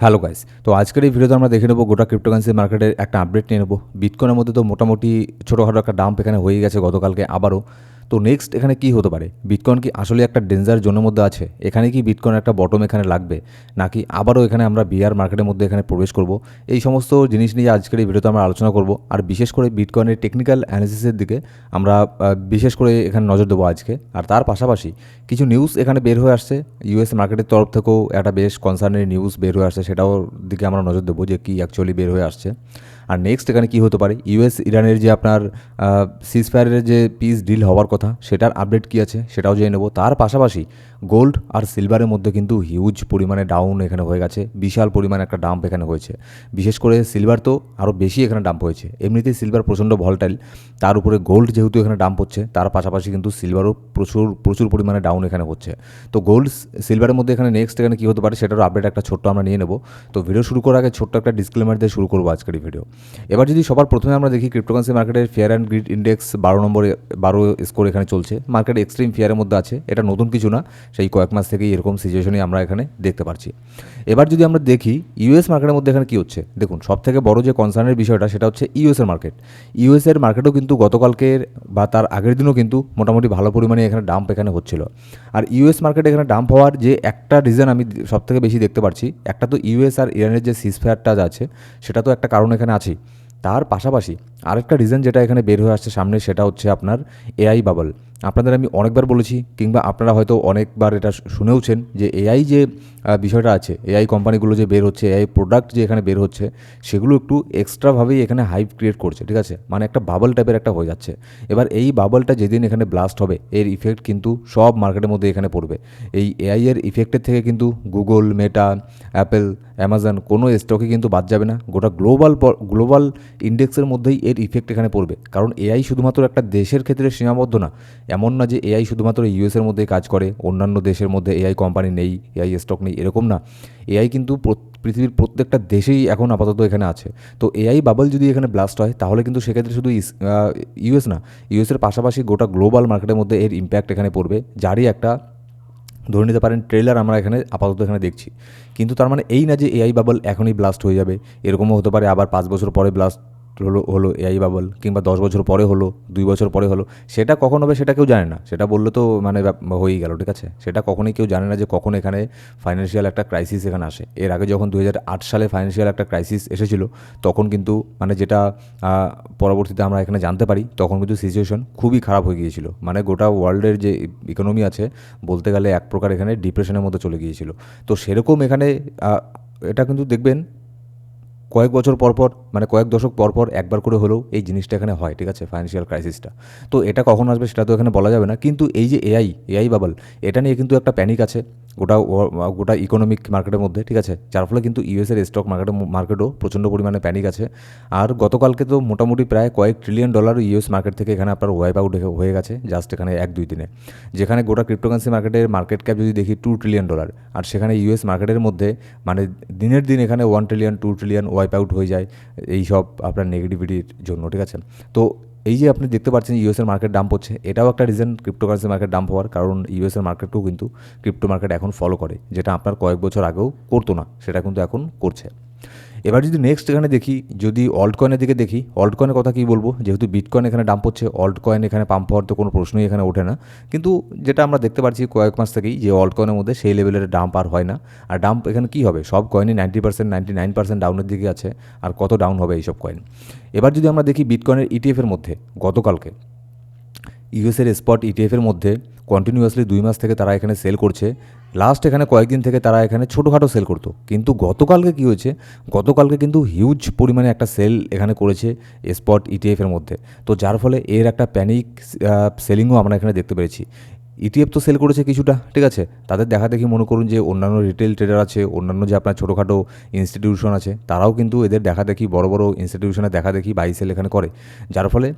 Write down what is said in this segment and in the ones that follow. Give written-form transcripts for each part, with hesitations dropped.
Hello guys, তো আজকের এই ভিডিওতে আমরা দেখে নেবো গোটা ক্রিপ্টোকারেন্সি মার্কেটের একটা আপডেট নিয়ে নেবো। বিটকয়েনের মধ্যে তো মোটামুটি ছোটোখাটো একটা ডাম্প এখানে হয়ে গেছে গতকালকে আবারও। তো নেক্সট এখানে কি হতে পারে? বিটকয়েন কি আসলে একটা ডেঞ্জার জোনের মধ্যে আছে? এখানে কি বিটকয়েন একটা বটম এখানে লাগবে, নাকি আবারও এখানে আমরা বিয়ার মার্কেটের মধ্যে এখানে প্রবেশ করব? এই সমস্ত জিনিস নিয়ে আজকের এই ভিডিওতে আমরা আলোচনা করব। আর বিশেষ করে বিটকয়েনের টেকনিক্যাল অ্যানালিসিসের দিকে আমরা বিশেষ করে এখানে নজর দেবো আজকে। আর তার পাশাপাশি কিছু নিউজ এখানে বের হয়ে আসছে, ইউএস মার্কেটের তরফ থেকেও একটা বেশ কনসার্নের নিউজ বের হয়ে আসছে, সেটাও দিকে আমরা নজর দেবো যে কী অ্যাকচুয়ালি বের হয়ে আসছে। আর নেক্সট এখানে কী হতে পারে, ইউএস ইরানের যে আপনার সিজফায়ারের যে পিস ডিল হওয়ার কথা সেটার আপডেট কী আছে সেটাও জেনে নেবো। তার পাশাপাশি গোল্ড আর সিলভারের মধ্যে কিন্তু হিউজ পরিমাণে ডাউন এখানে হয়ে গেছে, বিশাল পরিমাণে একটা ডাম্প এখানে হয়েছে। বিশেষ করে সিলভার তো আরও বেশি এখানে ডাম্প হয়েছে। এমনিতেই সিলভার প্রচণ্ড ভলটাইল, তার উপরে গোল্ড যেহেতু এখানে ডাম্প হচ্ছে, তার পাশাপাশি কিন্তু সিলভারও প্রচুর প্রচুর পরিমাণে ডাউন এখানে হচ্ছে। তো গোল্ড সিলভারের মধ্যে এখানে নেক্সট এখানে কী হতে পারে সেটারও আপডেট একটা ছোট্ট আমরা নিয়ে নেব। তো ভিডিও শুরু করার আগে ছোট্ট একটা ডিসক্লেমার দিয়ে শুরু করবো আজকের এই ভিডিও। এবার যদি সবার প্রথমে আমরা দেখি ক্রিপ্টোকারেন্সি মার্কেটের fear and greed index 12 score এখানে চলছে। মার্কেট এক্সট্রিম ফিয়ারের মধ্যে আছে, এটা নতুন কিছু না, সেই কয়েক মাস থেকেই এরকম সিচুয়েশনই আমরা এখানে দেখতে পাচ্ছি। এবার যদি আমরা দেখি ইউএস মার্কেটের মধ্যে এখানে কী হচ্ছে, দেখুন সবথেকে বড় যে কনসার্নের বিষয়টা সেটা হচ্ছে ইউএসের মার্কেট। ইউএসের মার্কেটও কিন্তু গতকালকের বা তার আগের দিনও কিন্তু মোটামুটি ভালো পরিমাণে এখানে ডাম্প এখানে হচ্ছিল। আর ইউএস মার্কেটে এখানে ডাম্প হওয়ার যে একটা রিজন আমি সবথেকে বেশি দেখতে পাচ্ছি, একটা তো ইউএস আর ইরানের যে সিজফায়ারটা আছে সেটা তো একটা কারণ এখানে আছেই। তার পাশাপাশি আরেকটা রিজন যেটা এখানে বের হয়ে আসছে সামনে, সেটা হচ্ছে আপনার এআই বাবল। আপনাদের আমি অনেকবার বলেছি, কিংবা আপনারা হয়তো অনেকবার এটা শুনেওছেন যে এআই যে বিষয়টা আছে, এআই কোম্পানিগুলো যে বের হচ্ছে, এআই প্রোডাক্ট যে এখানে বের হচ্ছে, সেগুলো একটু এক্সট্রাভাবেই এখানে হাইপ ক্রিয়েট করছে, ঠিক আছে, মানে একটা বাবল টাইপের একটা হয়ে যাচ্ছে। এবার এই বাবলটা যেদিন এখানে ব্লাস্ট হবে, এর ইফেক্ট কিন্তু সব মার্কেটের মধ্যে এখানে পড়বে। এই এআই এর ইফেক্টের থেকে কিন্তু গুগল, মেটা, অ্যাপেল, অ্যামাজন কোনো স্টকে কিন্তু বাদ যাবে না। গোটা গ্লোবাল ইন্ডেক্সের মধ্যেই এর ইফেক্ট এখানে পড়বে। কারণ এআই শুধুমাত্র একটা দেশের ক্ষেত্রে সীমাবদ্ধ না। এমন না যে এআই শুধুমাত্র ইউএসের মধ্যেই কাজ করে, অন্যান্য দেশের মধ্যে এআই কোম্পানি নেই, এআই স্টক নেই, এরকম না। এআই কিন্তু পৃথিবীর প্রত্যেকটা দেশেই এখন আপাতত এখানে আছে। তো এআই বাবল যদি এখানে ব্লাস্ট হয়, তাহলে কিন্তু সেক্ষেত্রে শুধু ইউএস না, ইউএসের পাশাপাশি গোটা গ্লোবাল মার্কেটের মধ্যে এর ইম্প্যাক্ট এখানে পড়বে, যারই একটা ধরে নিতে পারেন ট্রেলার আমরা এখানে আপাতত এখানে দেখছি। কিন্তু তার মানে এই না যে এআই বাবল এখনই ব্লাস্ট হয়ে যাবে। এরকমও হতে পারে আবার 5 বছর পরে ব্লাস্ট হলো এআই বাবল, কিংবা 10 বছর পরে হলো, 2 বছর পরে হলো। সেটা কখন হবে সেটা কেউ জানে না, সেটা বললে তো মানে হয়েই গেল, ঠিক আছে। সেটা কখনোই কেউ জানে না যে কখন এখানে ফাইন্যান্সিয়াল একটা ক্রাইসিস এখানে আসে। এর আগে যখন 2008 সালে ফাইন্যান্সিয়াল একটা ক্রাইসিস এসেছিল, তখন কিন্তু মানে যেটা পরবর্তীতে আমরা এখানে জানতে পারি, তখন কিন্তু সিচুয়েশন খুবই খারাপ হয়ে গিয়েছিল। মানে গোটা ওয়ার্ল্ডের যে ইকোনমি আছে, বলতে গেলে এক প্রকার এখানে ডিপ্রেশনের মধ্যে চলে গিয়েছিল। তো সেরকম এখানে এটা কিন্তু দেখবেন কয়েক বছর পরপর, মানে কয়েক দশক পরপর একবার করে হলেও এই জিনিসটা এখানে হয়, ঠিক আছে, ফাইন্যান্সিয়াল ক্রাইসিসটা। তো এটা কখন আসবে সেটা তো এখানে বলা যাবে না। কিন্তু এই যে এআই বাবল, এটা নিয়ে কিন্তু একটা প্যানিক আছে গোটা ইকোনমিক মার্কেটের মধ্যে, ঠিক আছে, যার ফলে কিন্তু ইউএসের স্টক মার্কেটও প্রচণ্ড পরিমাণে প্যানিক আছে। আর গতকালকে তো মোটামুটি প্রায় কয়েক ট্রিলিয়ন ডলার ইউএস মার্কেট থেকে এখানে আপনার ওয়াইপ আউট হয়ে গেছে জাস্ট এখানে 1-2 দিনে। যেখানে গোটা ক্রিপ্টোকারেন্সি মার্কেটের মার্কেট ক্যাপ যদি দেখি $2 ট্রিলিয়ন, আর সেখানে ইউএস মার্কেটের মধ্যে মানে দিনের দিন এখানে 1 ট্রিলিয়ন 2 ট্রিলিয়ন ওয়াইপ আউট হয়ে যায় এই সব আপনার নেগেটিভিটির জন্য, ঠিক আছে। তো এই যে আপনি দেখতে পাচ্ছেন ইউএসের মার্কেট ডাম্প হচ্ছে, এটাও একটা রিজন ক্রিপ্টোকারেন্সি মার্কেট ডাম্প হওয়ার, কারণ ইউএসের মার্কেটকেও কিন্তু ক্রিপ্টো মার্কেট এখন ফলো করে, যেটা আপনার কয়েক বছর আগেও করতো না, সেটা কিন্তু এখন করছে। এবার যদি নেক্সট এখানে দেখি, যদি অল্ট কয়েনের দিকে দেখি, অল্ট কয়েনের কথা কী বলবো, যেহেতু বিটকয়েন এখানে ডাম্প হচ্ছে, অল্ট কয়েন এখানে পাম্প হওয়ার তো কোনো প্রশ্নই এখানে ওঠে না। কিন্তু যেটা আমরা দেখতে পাচ্ছি কয়েক মাস থেকেই, যে অল্ট কয়েনের মধ্যে সেই লেভেলের ডাম্প আর হয় না। আর ডাম্প এখানে কী হবে, সব কয়েনই 90% 99% ডাউনের দিকে আছে, আর কত ডাউন হবে এইসব কয়েন। এবার যদি আমরা দেখি বিটকয়েনের ইটিএফের মধ্যে, গতকালকে ইউএসের স্পট ইটিএফের মধ্যে কন্টিনিউয়াসলি 2 মাস থেকে তারা এখানে সেল করছে। লাস্ট এখানে কয়েকদিন থেকে তারা এখানে ছোটোখাটো সেল করতো, কিন্তু গতকালকে কী হয়েছে, গতকালকে কিন্তু হিউজ পরিমাণে একটা সেল এখানে করেছে স্পট ইটিএফের মধ্যে। তো যার ফলে এর একটা প্যানিক সেলিংও আমরা এখানে দেখতে পেরেছি। ইটিএফ তো সেল করেছে কিছুটা, ঠিক আছে, তাদের দেখা দেখি মনে করুন যে অন্যান্য রিটেল ট্রেডার আছে, অন্যান্য যে আপনার ছোটোখাটো ইনস্টিটিউশন আছে, তারাও কিন্তু এদের দেখা দেখি বড় বড় ইনস্টিটিউশনের দেখা দেখি বাই সেল এখানে করে। যার ফলে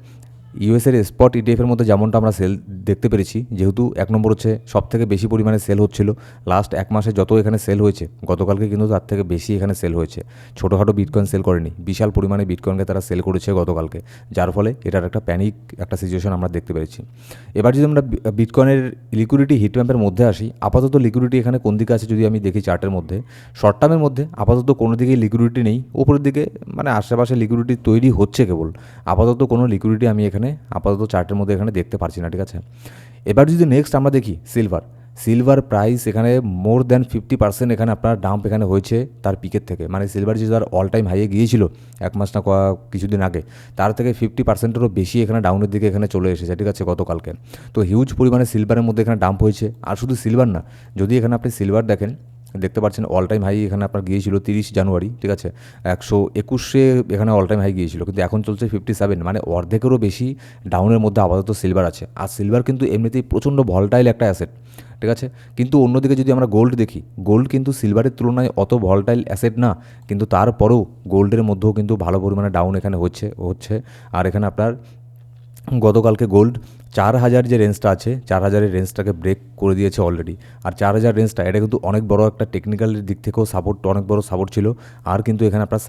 ইউএসের স্পট ইটিএফের মধ্যে যেমনটা আমরা সেল দেখতে পেরেছি, যেহেতু এক নম্বর হচ্ছে সবথেকে বেশি পরিমাণে সেল হচ্ছিল লাস্ট এক মাসে যত এখানে সেল হয়েছে, গতকালকে কিন্তু তার থেকে বেশি এখানে সেল হয়েছে। ছোটোখাটো বিটকয়েন সেল করেনি, বিশাল পরিমাণে বিটকয়েনকে তারা সেল করেছে গতকালকে, যার ফলে এটার একটা প্যানিক একটা সিচুয়েশন আমরা দেখতে পেরেছি। এবার যদি আমরা বিটকয়েনের লিকুইডিটি হিটম্যাপের মধ্যে আসি, আপাতত লিকুইডিটি এখানে কোন দিকে আছে যদি আমি দেখি চার্টের মধ্যে, শর্ট টার্মের মধ্যে আপাতত কোনো দিকেই লিকুইডিটি নেই, উপরের দিকে মানে আশেপাশে লিকুইডিটি তৈরি হচ্ছে কেবল, আপাতত কোনো লিকুইডিটি আমি এখানে আপাতত চার্টের মধ্যে এখানে দেখতে পারছি না, ঠিক আছে। এবার যদি নেক্সট আমরা দেখি সিলভার প্রাইস এখানে মোর দ্যান 50% এখানে আপনার ডাম্প এখানে হয়েছে তার পিকের থেকে, মানে সিলভার যে তার অল টাইম হাইয়ে গিয়েছিল এক মাস না কিছুদিন আগে, তার থেকে 50%-এরও বেশি এখানে ডাউনের দিকে এখানে চলে এসেছে, ঠিক আছে, গতকালকে। তো হিউজ পরিমাণে সিলভারের মধ্যে এখানে ডাম্প হয়েছে। আর শুধু সিলভার না, যদি এখানে আপনি সিলভার দেখেন, দেখতে পাচ্ছেন অল টাইম হাই এখানে আপনার গিয়েছিল 30 জানুয়ারি, ঠিক আছে, 121 এখানে অল টাইম হাই গিয়েছিল, কিন্তু এখন চলছে 57, মানে অর্ধেকেরও বেশি ডাউনের মধ্যে আপাতত সিলভার আছে। আর সিলভার কিন্তু এমনিতেই প্রচণ্ড ভলটাইল একটা অ্যাসেট, ঠিক আছে। কিন্তু অন্যদিকে যদি আমরা গোল্ড দেখি, গোল্ড কিন্তু সিলভারের তুলনায় অত ভলটাইল অ্যাসেট না, কিন্তু তারপরেও গোল্ডের মধ্যেও কিন্তু ভালো পরিমাণে ডাউন এখানে হচ্ছে। আর এখানে আপনার গতকালকে গোল্ড 4000 যে রেঞ্জটা আছে, 4000-এর রেঞ্জটাকে ব্রেক করে দিয়েছে অলরেডি। আর 4000 রেঞ্জটা এটা কিন্তু অনেক বড় একটা টেকনিক্যাল দিক থেকেও সাপোর্ট, অনেক বড় সাপোর্ট ছিল। আর কিন্তু এখানে আপনার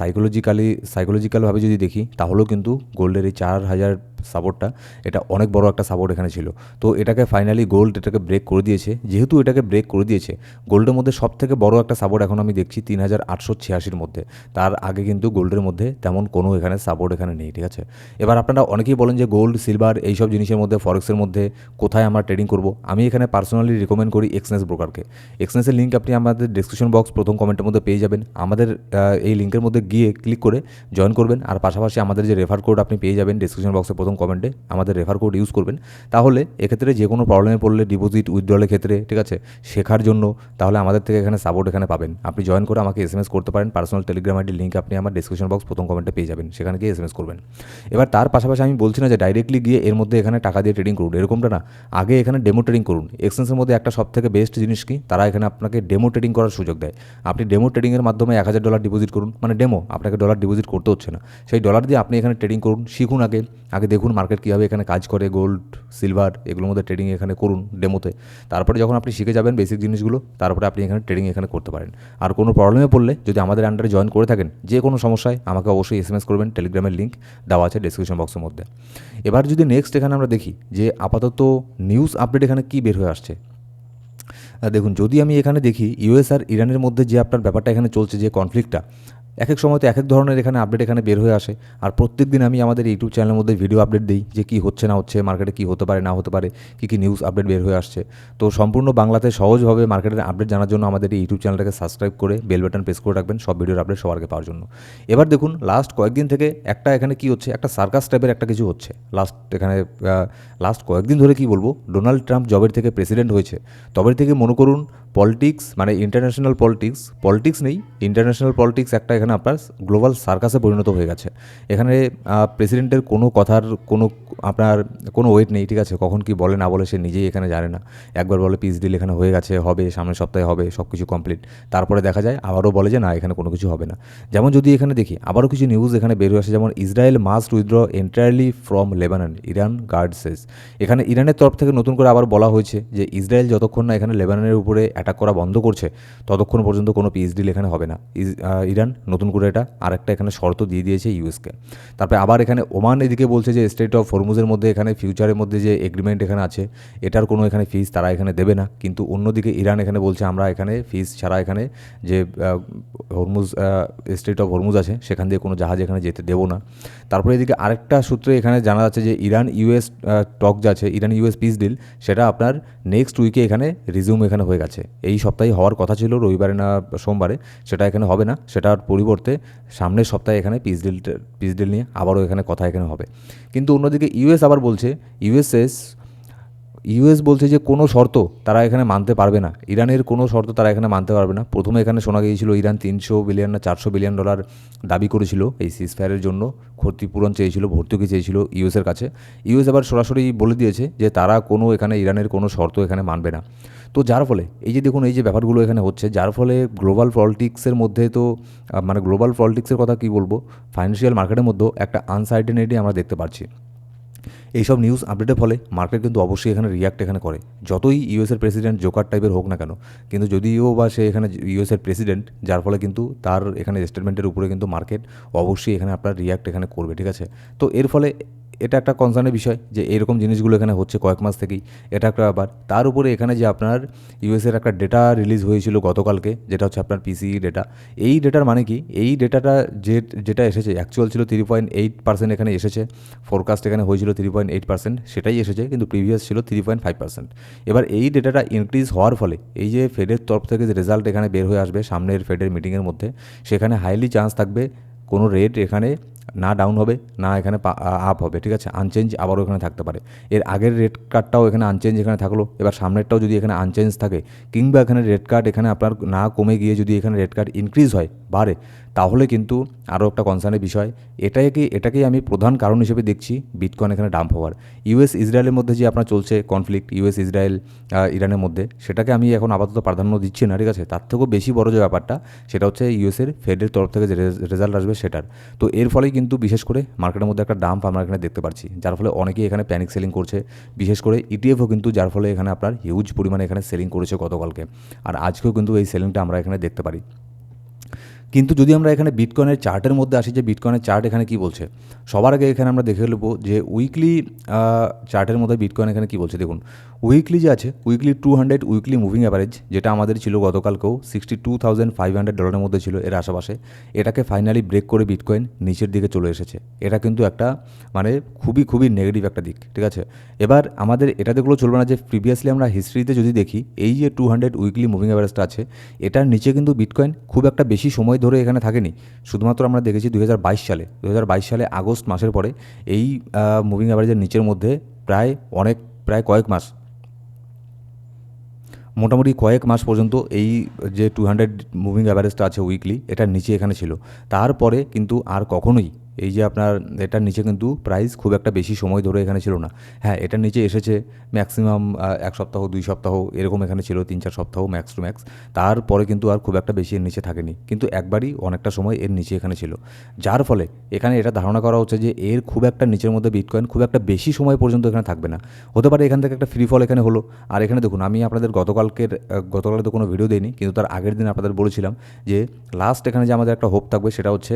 সাইকোলজিক্যালভাবে যদি দেখি, তাহলেও কিন্তু গোল্ডের এই 4000 সাপোর্টটা এটা অনেক বড় একটা সাপোর্ট এখানে ছিল। তো এটাকে ফাইনালি গোল্ড এটাকে ব্রেক করে দিয়েছে। যেহেতু এটাকে ব্রেক করে দিয়েছে, গোল্ডের মধ্যে সবথেকে বড় একটা সাপোর্ট এখন আমি দেখছি 3886-র মধ্যে। তার আগে কিন্তু গোল্ডের মধ্যে তেমন কোনো এখানে সাপোর্ট এখানে নেই, ঠিক আছে। এবার আপনারা অনেকেই বলেন যে গোল্ড, সিলভার এইসব জিনিসের মধ্যে, ফরেক্সের মধ্যে কোথায় আমরা ট্রেডিং করব। আমি এখানে পার্সোনালি রিকমেন্ড করি এক্সচেঞ্জ ব্রোকারকে। এক্সচেঞ্জের লিঙ্ক আপনি আমাদের ডিসক্রিপশন বক্স প্রথম কমেন্টের মধ্যে পেয়ে যাবেন। আমাদের এই লিঙ্কের মধ্যে গিয়ে ক্লিক করে জয়েন করবেন। আর পাশাপাশি আমাদের যে রেফার কোড আপনি পেয়ে যাবেন ডিসক্রিপশন বক্সের প্রথম কমেন্টে, আমাদের রেফার কোড ইউজ করবেন। তাহলে এক্ষেত্রে যে কোনো প্রবলেমে পড়লে ডিপোজিট উইথড্রলের ক্ষেত্রে, ঠিক আছে, শেখার জন্য, তাহলে আমাদের থেকে এখানে সাপোর্ট এখানে পাবেন। আপনি জয়েন করে আমাকে এসএমএস করতে পারেন। পার্সোনাল টেলিগ্রাম আইডির লিঙ্ক আপনি আমার ডিসক্রিপশন বক্স প্রথম কমেন্টে পেয়ে যাবেন, সেখানে গিয়ে এসএমএস করবেন। এবার তার পাশাপাশি আমি বলছি না যে ডাইরেক্টলি গিয়ে এর মধ্যে এখানে টাকা দিয়ে ট্রেডিং করুন, এরকমটা না। আগে এখানে ডেমো ট্রেডিং করুন। এক্সচেঞ্জের মধ্যে একটা সবথেকে বেস্ট জিনিস কি, তারা এখানে আপনাকে ডেমো ট্রেডিং করার সুযোগ দেয়। আপনি ডেমো ট্রেডিংয়ের মাধ্যমে $1000 ডিপোজিট করুন, মানে ডেমো, আপনাকে ডলার ডিপোজিট করতে হচ্ছে না। সেই ডলার দিয়ে আপনি এখানে ট্রেডিং করুন, শিখুন। আগে দেখুন মার্কেট কীভাবে এখানে কাজ করে, গোল্ড, সিলভার এগুলোর মধ্যে ট্রেডিং এখানে করুন ডেমোতে। তারপরে যখন আপনি শিখে যাবেন বেসিক জিনিসগুলো, তারপরে আপনি এখানে ট্রেডিং এখানে করতে পারেন। আর কোনো প্রবলেমে পড়লে যদি আমাদের আন্ডারে জয়েন করে থাকেন, যে কোনো সমস্যায় আমাকে অবশ্যই এসএমএস করবেন। টেলিগ্রামের লিঙ্ক দেওয়া আছে ডিসক্রিপশন বক্সের মধ্যে। এবার যদি নেক্সট এখানে আমরা দেখি যে আপাতত নিউজ আপডেট এখানে কী বের হয়ে আসছে। দেখুন, যদি আমি এখানে দেখি ইউএস আর ইরানের মধ্যে যে আপনার ব্যাপারটা এখানে চলছে, যে কনফ্লিক্টটা, এক এক সময় তো এক এক ধরনের এখানে আপডেট এখানে বের হয়ে আসে। আর প্রত্যেক দিন আমি আমাদের ইউটিউব চ্যানেলের মধ্যে ভিডিও আপডেট দিই যে কী হচ্ছে না হচ্ছে, মার্কেটে কী হতে পারে না হতে পারে, কী নিউজ আপডেট বের হয়ে আসছে। তো সম্পূর্ণ বাংলাতে সহজভাবে মার্কেটের আপডেট জানার জন্য আমাদের এই ইউটিউব চ্যানেলটাকে সাবস্ক্রাইব করে বেল বাটন প্রেস করে রাখবেন সব ভিডিওর আপডেট সবার আগে পাওয়ার জন্য। এবার দেখুন লাস্ট কয়েকদিন থেকে একটা এখানে কী হচ্ছে, একটা সার্কাস টাইপের একটা কিছু হচ্ছে লাস্ট কয়েকদিন ধরে। কি বলবো, ডোনাল্ড ট্রাম্প যবের থেকে প্রেসিডেন্ট হয়েছে তবে থেকে মনে করুন পলিটিক্স, মানে ইন্টারন্যাশনাল পলিটিক্স নেই, ইন্টারন্যাশনাল পলিটিক্স একটা এখানে আপনার গ্লোবাল সার্কাসে পরিণত হয়ে গেছে। এখানে প্রেসিডেন্টের কোনো কথার আপনার কোনো ওয়েট নেই, ঠিক আছে। কখন কি বলে না বলে সে নিজেই এখানে জানে না। একবার বলে পিস ডিল এখানে হয়ে গেছে, হবে সামনের সপ্তাহে হবে, সব কিছু কমপ্লিট। তারপরে দেখা যায় আবারও বলে যে না, এখানে কোনো কিছু হবে না। যেমন যদি এখানে দেখি আবারও কিছু নিউজ এখানে বের হয়ে আসে, যেমন Israel must withdraw entirely from Lebanon, Iran guard says. এখানে ইরানের তরফ থেকে নতুন করে আবার বলা হয়েছে যে ইসরায়েল যতক্ষণ না এখানে লেবাননের উপরে অ্যাটাক করা বন্ধ করছে, ততক্ষণ পর্যন্ত কোনো পিস ডিল এখানে হবে না। ইরান নতুন করে এটা আরেকটা এখানে শর্ত দিয়ে দিয়েছে ইউএসকে। তারপরে আবার এখানে ওমান এদিকে বলছে যে স্ট্রেট অফ হরমুজের মধ্যে এখানে ফিউচারের মধ্যে যে এগ্রিমেন্ট এখানে আছে, এটার কোনো এখানে ফিস তারা এখানে দেবে না। কিন্তু অন্যদিকে ইরান এখানে বলছে আমরা এখানে ফিস ছাড়া এখানে যে হরমুজ স্ট্রেট অফ হরমুজ আছে সেখান দিয়ে কোনো জাহাজ এখানে যেতে দেবো না। তারপরে এদিকে আরেকটা সূত্রে এখানে জানা যাচ্ছে যে ইরান ইউএস টক যে আছে, ইরান ইউএস পিস ডিল, সেটা আপনার নেক্সট উইকে এখানে রিজিউম এখানে হয়ে গেছে। এই সপ্তাহে হওয়ার কথা ছিল, রবিবারে না সোমবারে, সেটা এখানে হবে না। সেটার পরিবর্তে সামনের সপ্তাহে এখানে পিস ডিল নিয়ে আবারও এখানে কথা এখানে হবে। কিন্তু অন্যদিকে ইউএস আবার বলছে, ইউএস বলছে যে কোনো শর্ত তারা এখানে মানতে পারবে না, ইরানের কোনো শর্ত তারা এখানে মানতে পারবে না। প্রথমে এখানে শোনা গিয়েছিল ইরান 300 বিলিয়ন না 400 বিলিয়ন ডলার দাবি করেছিল এই সিজফায়ারের জন্য, ক্ষতিপূরণ চেয়েছিল, ভর্তুকি চেয়েছিল ইউএসের কাছে। ইউএস আবার সরাসরি বলে দিয়েছে যে তারা কোনো এখানে ইরানের কোনো শর্ত এখানে মানবে না। তো যার ফলে এই যে দেখুন এই যে ব্যাপারগুলো এখানে হচ্ছে, যার ফলে গ্লোবাল পলিটিক্সের মধ্যে তো মানে গ্লোবাল পলিটিক্সের কথা কী বলবো, ফাইন্যান্সিয়াল মার্কেটের মধ্যেও একটা আনসার্টেনিটি আমরা দেখতে পাচ্ছি। এইসব নিউজ আপডেটের ফলে মার্কেট কিন্তু অবশ্যই এখানে রিয়াক্ট এখানে করে, যতই ইউএসের প্রেসিডেন্ট জোকার টাইপের হোক না কেন। কিন্তু যদিও বা সে এখানে ইউএসের প্রেসিডেন্ট, যার ফলে কিন্তু তার এখানে স্টেটমেন্টের উপরে কিন্তু মার্কেট অবশ্যই এখানে আপনার রিয়াক্ট এখানে করবে, ঠিক আছে। তো এর ফলে এটা একটা কনসার্নের বিষয় যে এরকম জিনিসগুলো এখানে হচ্ছে কয়েক মাস থেকেই, এটা একটা ব্যাপার। তার উপরে এখানে যে আপনার ইউএসের একটা ডেটা রিলিজ হয়েছিল গতকালকে, যেটা হচ্ছে আপনার পিসিই ডেটা। এই ডেটার মানে কি, এই ডেটাটা যেটা এসেছে অ্যাকচুয়াল ছিল 3.8% এখানে এসেছে, ফোরকাস্ট এখানে হয়েছিল 3.8%, সেটাই এসেছে, কিন্তু প্রিভিয়াস ছিল 3.5%। এবার এই ডেটাটা ইনক্রিজ হওয়ার ফলে এই যে ফেডের তরফ থেকে যে রেজাল্ট এখানে বের হয়ে আসবে সামনের ফেডের মিটিংয়ের মধ্যে, সেখানে হাইলি চান্স থাকবে কোনো রেট এখানে না ডাউন হবে না এখানে আপ হবে, ঠিক আছে, আনচেঞ্জ আবারও এখানে থাকতে পারে। এর আগের রেট কার্ডটাও এখানে আনচেঞ্জ এখানে থাকলো, এবার সামনেরটাও যদি এখানে আনচেঞ্জ থাকে, কিংবা এখানে রেট কার্ড এখানে আপনার না কমে গিয়ে যদি এখানে রেট কার্ড ইনক্রিজ হয়, বাড়ে, তাহলে কিন্তু আরও একটা কনসার্নের বিষয়। এটাকেই আমি প্রধান কারণ হিসেবে দেখছি বিটকয়েন এখানে ডাম্প হওয়ার। ইউএস ইসরায়েলের মধ্যে যে আপনার চলছে কনফ্লিক্ট, ইউএস ইসরায়েল ইরানের মধ্যে, সেটাকে আমি এখন আপাতত প্রাধান্য দিচ্ছি না, ঠিক আছে। তার থেকেও বেশি বড় যে ব্যাপারটা, সেটা হচ্ছে ইউএসের ফেডের তরফ থেকে যে রেজাল্ট আসবে সেটার। তো এর ফলেই কিন্তু বিশেষ করে মার্কেটের মধ্যে একটা ডাম্প আমরা এখানে দেখতে পাচ্ছি, যার ফলে অনেকেই এখানে প্যানিক সেলিং করছে। বিশেষ করে ইটিএফও কিন্তু, যার ফলে এখানে আপনার হিউজ পরিমাণে এখানে সেলিং করেছে গতকালকে, আর আজকেও কিন্তু এই সেলিংটা আমরা এখানে দেখতে পারি। কিন্তু যদি আমরা এখানে বিটকয়েনের চার্টের মধ্যে আসি, যে বিটকয়েনের চার্ট এখানে কী বলছে, সবার আগে এখানে আমরা দেখে নেব যে উইকলি চার্টের মধ্যে বিটকয়েন এখানে কী বলছে। দেখুন, উইকলি যে আছে, উইকলি 200 উইকলি মুভিং অ্যাভারেজ, যেটা আমাদের ছিল গতকালকেও $62,500 মধ্যে ছিল, এর আশেপাশে, এটাকে ফাইনালি ব্রেক করে বিটকয়েন নিচের দিকে চলে এসেছে। এটা কিন্তু একটা মানে খুবই খুবই নেগেটিভ একটা দিক, ঠিক আছে। এবার আমাদের এটা দেখলেও চলবে না যে প্রিভিয়াসলি আমরা হিস্ট্রিতে যদি দেখি, এই যে 200 উইকলি মুভিং অ্যাভারেজটা আছে, এটার নিচে কিন্তু বিটকয়েন খুব একটা বেশি সময় ধরে এখানে থাকেনি। শুধুমাত্র আমরা দেখেছি 2022 সালে আগস্ট মাসের পরে এই মুভিং অ্যাভারেজের নিচের মধ্যে প্রায় কয়েক মাস, মোটামুটি কয়েক মাস পর্যন্ত এই যে 200 মুভিং অ্যাভারেজটা আছে উইকলি, এটার নিচে এখানে ছিল। তারপরে কিন্তু আর কখনোই এই যে আপনার এটার নিচে কিন্তু প্রাইস খুব একটা বেশি সময় ধরে এখানে ছিল না। হ্যাঁ, এটার নিচে এসেছে ম্যাক্সিমাম 1 সপ্তাহ 2 সপ্তাহ এরকম এখানে ছিল, 3-4 সপ্তাহ ম্যাক্স টু ম্যাক্স। তারপরে কিন্তু আর খুব একটা বেশি এর নিচে থাকেনি, কিন্তু একবারই অনেকটা সময় এর নিচে এখানে ছিল, যার ফলে এখানে এটা ধারণা করা হচ্ছে যে এর খুব একটা নিচের মধ্যে বিটকয়েন খুব একটা বেশি সময় পর্যন্ত এখানে থাকবে না। হতে পারে এখান থেকে একটা ফ্রি ফল এখানে হলো। আর এখানে দেখুন, আমি আপনাদের গতকালকে তো কোনো ভিডিও দিইনি, কিন্তু তার আগের দিন আপনাদের বলেছিলাম যে লাস্ট এখানে যে আমাদের একটা হোপ থাকবে, সেটা হচ্ছে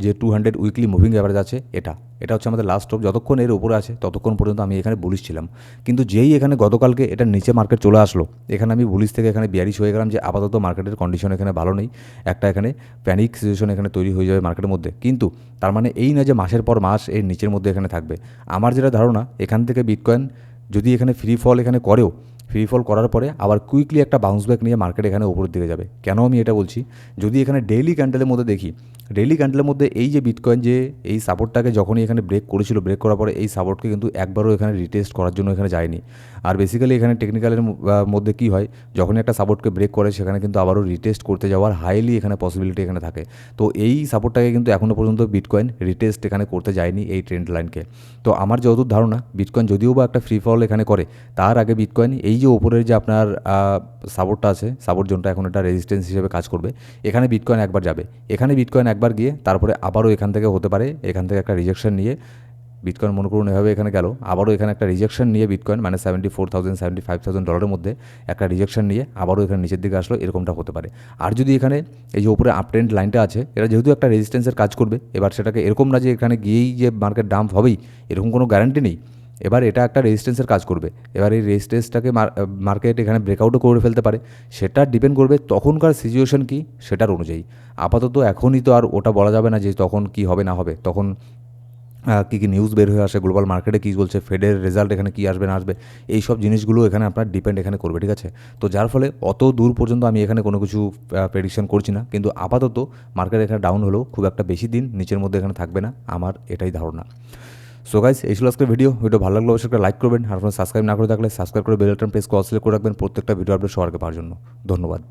যে 200 উইকলি মুভিং অ্যাভারেজ আছে, এটা হচ্ছে আমাদের লাস্ট হোপ। যতক্ষণ এর উপরে আছে ততক্ষণ পর্যন্ত আমি এখানে বুলিশ ছিলাম। কিন্তু যেই এখানে গতকালকে এটার নিচে মার্কেট চলে আসলো, এখানে আমি বুলিশ থেকে এখানে বিয়ারিশ হয়ে গেলাম যে আপাতত মার্কেটের কন্ডিশন এখানে ভালো নেই, একটা এখানে প্যানিক সিচুয়েশন এখানে তৈরি হয়ে যাবে মার্কেটের মধ্যে। কিন্তু তার মানে এই না যে মাসের পর মাস এর নিচের মধ্যে এখানে থাকবে। আমার যেটা ধারণা, এখান থেকে বিটকয়েন যদি এখানে ফ্রি ফল এখানে করেও, ফ্রি ফল করার পরে আবার কুইকলি একটা বাউন্স ব্যাক নিয়ে মার্কেট এখানে উপরের দিকে যাবে। কেন আমি এটা বলছি, যদি এখানে ডেইলি ক্যান্ডেলের মধ্যে দেখি, ডেইলি ক্যান্ডেলের মধ্যে এই যে বিটকয়েন যে এই সাপোর্টটাকে যখনই এখানে ব্রেক করেছিল, ব্রেক করার পরে এই সাপোর্টকে কিন্তু একবারও এখানে রিটেস্ট করার জন্য এখানে যায়নি। আর বেসিক্যালি এখানে টেকনিক্যালের মধ্যে কী হয়, যখনই একটা সাপোর্টকে ব্রেক করে সেখানে কিন্তু আবারও রিটেস্ট করতে যাওয়ার হাইলি এখানে পসিবিলিটি এখানে থাকে। তো এই সাপোর্টটাকে কিন্তু এখনও পর্যন্ত বিটকয়েন রিটেস্ট এখানে করতে যায়নি এই ট্রেন্ড লাইনকে। তো আমার যতদূর ধারণা, বিটকয়েন যদিও বা একটা ফ্রি ফল এখানে করে, তার আগে বিটকয়েন এই যে ওপরের যে আপনার সাপোর্টটা আছে, সাপোর্ট জোনটা এখন এটা রেজিস্ট্যান্স হিসেবে কাজ করবে, এখানে বিটকয়েন একবার যাবে। এখানে বিটকয়েন একবার গিয়ে তারপরে আবারও এখান থেকে হতে পারে, এখান থেকে একটা রিজেকশন নিয়ে বিটকয়েন, মনে করুন এভাবে এখানে গেল, আবারও এখানে একটা রিজেকশন নিয়ে বিটকয়েন মানে $74,000 $75,000 মধ্যে একটা রিজেকশন নিয়ে আবারও এখানে নিচের দিকে আসলো, এরকমটা হতে পারে। আর যদি এখানে এই যে উপরে আপট্রেন্ড লাইনটা আছে, এটা যেহেতু একটা রেজিস্ট্যান্সের কাজ করবে, এবার সেটাকে এরকম না যে এখানে গিয়েই যে মার্কেট ডাম্প হবেই, এরকম কোনো গ্যারান্টি নেই। এবার এটা একটা রেজিস্ট্যান্সের কাজ করবে। এবার এই রেজিস্ট্যান্সটাকে মার্কেট এখানে ব্রেকআউটও করে ফেলতে পারে, সেটা ডিপেন্ড করবে তখনকার সিচুয়েশন কী সেটার অনুযায়ী। আপাতত এখনই তো আর ওটা বলা যাবে না যে তখন কি হবে না হবে, তখন কী কী নিউজ বের হয়ে আসে, গ্লোবাল মার্কেটে কী বলছে, ফেডের রেজাল্ট এখানে কী আসবে না আসবে, এই সব জিনিসগুলো এখানে আপনার ডিপেন্ড এখানে করবে, ঠিক আছে। তো যার ফলে অত দূর পর্যন্ত আমি এখানে কোনো কিছু প্রেডিকশন করছি না, কিন্তু আপাতত মার্কেট এখানে ডাউন হলেও খুব একটা বেশি দিন নিচের মধ্যে এখানে থাকবে না, আমার এটাই ধারণা। সো গাইস, এই ছিল আজকের ভিডিও ভালো লাগলে অবশ্যই একটা লাইক করবেন, আর আপনারা সাবস্ক্রাইব না করে থাকলে সাবস্ক্রাইব করে বেল বাটন প্রেস করে অল সিলেক্ট করে রাখবেন প্রত্যেকটা ভিডিও আপডেট সবার আগে পাওয়ার জন্য। ধন্যবাদ।